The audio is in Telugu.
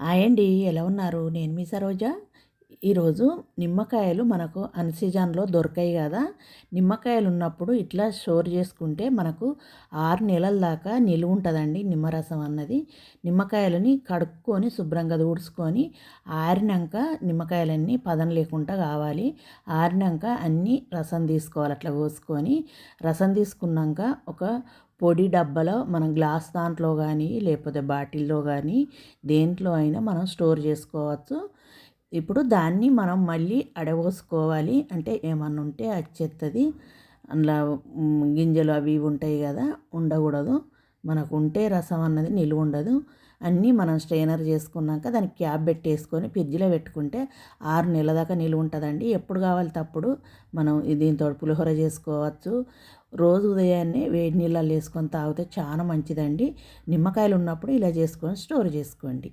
హాయ్ అండి. ఎలా ఉన్నారు? నేను మీ సరోజ. ఈరోజు నిమ్మకాయలు మనకు అన్ సీజన్‌లో దొరకాయి గదా! నిమ్మకాయలు ఉన్నప్పుడు ఇట్లా స్టోర్ చేసుకుంటే మనకు 6 నెలల దాకా నిలువుంటదండి నిమ్మరసం అన్నది. నిమ్మకాయలని కడుక్కొని శుభ్రంగా తుడుచుకొని ఆరినంక నిమ్మకాయలన్నీ పదం లేకుండా కావాలి. ఆరినంక అన్నీ రసం తీసుకోవాలి. అట్లా కోసుకొని రసం తీసుకున్నాక ఒక పొడి డబ్బాలో మనం గ్లాస్ దాంట్లో కానీ లేకపోతే బాటిల్లో కానీ దేంట్లో అయినా మనం స్టోర్ చేసుకోవచ్చు. ఇప్పుడు దాన్ని మనం మళ్ళీ అడబోసుకోవాలి. అంటే ఏమన్నా ఉంటే అచ్చేత్తది. అందులో గింజలు అవి ఇవి ఉంటాయి కదా, ఉండకూడదు. మనకు ఉంటే రసం అన్నది నిలువ ఉండదు. అన్నీ మనం స్ట్రెయినర్ చేసుకున్నాక దానికి క్యాప్ పెట్టేసుకొని ఫ్రిడ్జ్లో పెట్టుకుంటే 6 నెలల దాకా నిలువ ఉంటుందండి. ఎప్పుడు కావాలితే అప్పుడు మనం దీంతో పులిహోర చేసుకోవచ్చు. రోజు ఉదయాన్నే వేడి నీళ్ళల్లో వేసుకొని తాగితే చాలా మంచిదండి. నిమ్మకాయలు ఉన్నప్పుడు ఇలా చేసుకొని స్టోర్ చేసుకోండి.